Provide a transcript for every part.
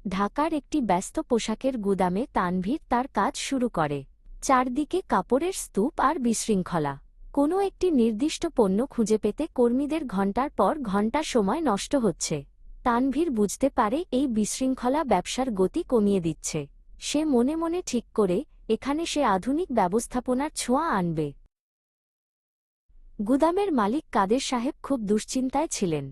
ঢাকার একটি ব্যস্ত পোশাকের গুদামে তানভীর তার কাজ শুরু করে। চারদিকে কাপড়ের স্তূপ আর বিশৃঙ্খলা। কোনো একটি নির্দিষ্ট পণ্য খুঁজে পেতে কর্মীদের ঘণ্টার পর ঘণ্টা সময় নষ্ট হচ্ছে। তানভীর বুঝতে পারে এই বিশৃঙ্খলা ব্যবসার গতি কমিয়ে দিচ্ছে। সে মনে মনে ঠিক করে এখানে সে আধুনিক ব্যবস্থাপনার ছোঁয়া আনবে। গুদামের মালিক কাদের সাহেব খুব দুশ্চিন্তায় ছিলেন।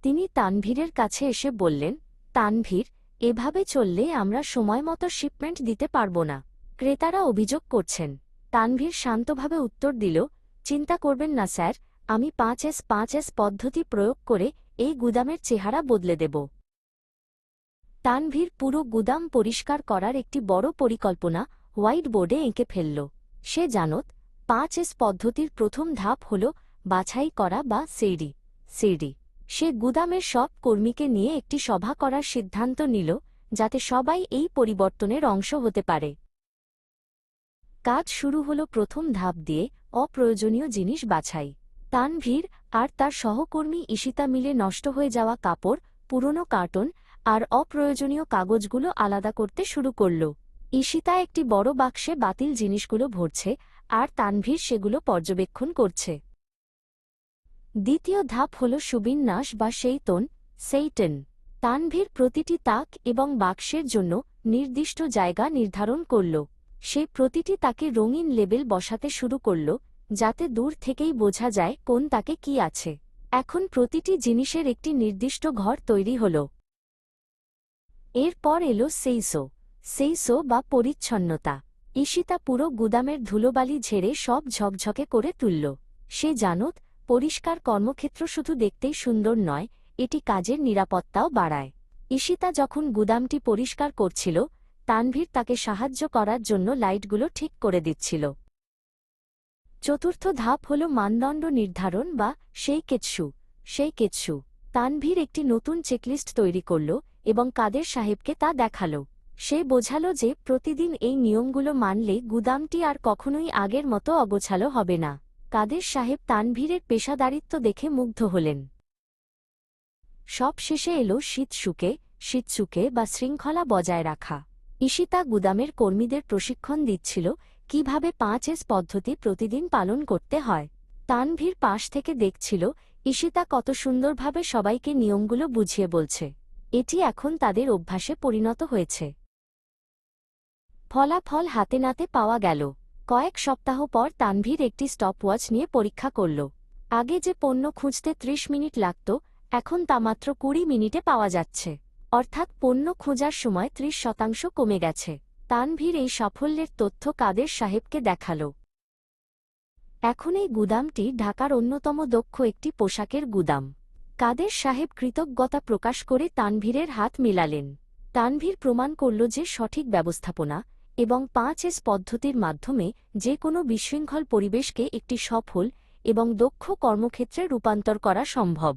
তিনি তানভীরের কাছে এসে বললেন, তানভীর, এভাবে চললে আমরা সময়মতো শিপমেন্ট দিতে পারব না। ক্রেতারা অভিযোগ করছেন। তানভীর শান্তভাবে উত্তর দিল, চিন্তা করবেন না স্যার, আমি 5S পদ্ধতি প্রয়োগ করে এই গুদামের চেহারা বদলে দেব। তানভীর পুরো গুদাম পরিষ্কার করার একটি বড় পরিকল্পনা হোয়াইট বোর্ডে এঁকে ফেলল। সে জানত 5S পদ্ধতির প্রথম ধাপ হল বাছাই করা বা সিডি। সে গুদামের সব কর্মীকে নিয়ে একটি সভা করার সিদ্ধান্ত নিল, যাতে সবাই এই পরিবর্তনের অংশ হতে পারে। কাজ শুরু হল প্রথম ধাপ দিয়ে অপ্রয়োজনীয় জিনিস বাছাই। তানভীর আর তার সহকর্মী ঈশিতা মিলে নষ্ট হয়ে যাওয়া কাপড়, পুরনো কার্টন আর অপ্রয়োজনীয় কাগজগুলো আলাদা করতে শুরু করল। ঈশিতা একটি বড় বাক্সে বাতিল জিনিসগুলো ভরছে আর তানভীর সেগুলো পর্যবেক্ষণ করছে। দ্বিতীয় ধাপ হল সুবিন্যাস বা সেইটন। তানভীর প্রতিটি তাক এবং বাক্সের জন্য নির্দিষ্ট জায়গা নির্ধারণ করল। সে প্রতিটি তাকে রঙিন লেবেল বসাতে শুরু করল, যাতে দূর থেকেই বোঝা যায় কোন তাকে কি আছে। এখন প্রতিটি জিনিসের একটি নির্দিষ্ট ঘর তৈরি হল। এরপর এলো সেইসো বা পরিচ্ছন্নতা। ঈশিতা পুরো গুদামের ধুলোবালি ঝেড়ে সব ঝকঝকে করে তুলল। সে জানত, পরিষ্কার কর্মক্ষেত্র শুধু দেখতেই সুন্দর নয়, এটি কাজের নিরাপত্তাও বাড়ায়। ঈশিতা যখন গুদামটি পরিষ্কার করছিল, তানভীর তাকে সাহায্য করার জন্য লাইটগুলো ঠিক করে দিচ্ছিল। চতুর্থ ধাপ হল মানদণ্ড নির্ধারণ বা সেই কেৎসু। তানভীর একটি নতুন চেকলিস্ট তৈরি করল এবং কাদের সাহেবকে তা দেখাল। সে বোঝাল যে প্রতিদিন এই নিয়মগুলো মানলে গুদামটি আর কখনোই আগের মতো অগোছালো হবে না। কাদের সাহেব তানভীরের পেশাদারিত্ব দেখে মুগ্ধ হলেন। সব শেষে এলো শীতসুকে বা শৃঙ্খলা বজায় রাখা। ঈশিতা গুদামের কর্মীদের প্রশিক্ষণ দিচ্ছিল কিভাবে 5S পদ্ধতি প্রতিদিন পালন করতে হয়। তানভীর পাশ থেকে দেখছিল ঈশিতা কত সুন্দরভাবে সবাইকে নিয়মগুলো বুঝিয়ে বলছে। এটি এখন তাদের অভ্যাসে পরিণত হয়েছে। ফলাফল হাতে নাতে পাওয়া গেল। কয়েক সপ্তাহ পর তানভীর একটি স্টপওয়াচ নিয়ে পরীক্ষা করল। আগে যে পণ্য খুঁজতে 30 মিনিট লাগত, এখন তা মাত্র 20 মিনিটে পাওয়া যাচ্ছে। অর্থাৎ পণ্য খোঁজার সময় 30% কমে গেছে। তানভীর এই সাফল্যের তথ্য কাদের সাহেবকে দেখাল। এখন এই গুদামটি ঢাকার অন্যতম দক্ষ একটি পোশাকের গুদাম। কাদের সাহেব কৃতজ্ঞতা প্রকাশ করে তানভীরের হাত মেলালেন। তানভীর প্রমাণ করল যে সঠিক ব্যবস্থাপনা এবং 5S পদ্ধতির মাধ্যমে যে কোনো বিশৃঙ্খল পরিবেশকে একটি সফল এবং দক্ষ কর্মক্ষেত্রে রূপান্তর করা সম্ভব।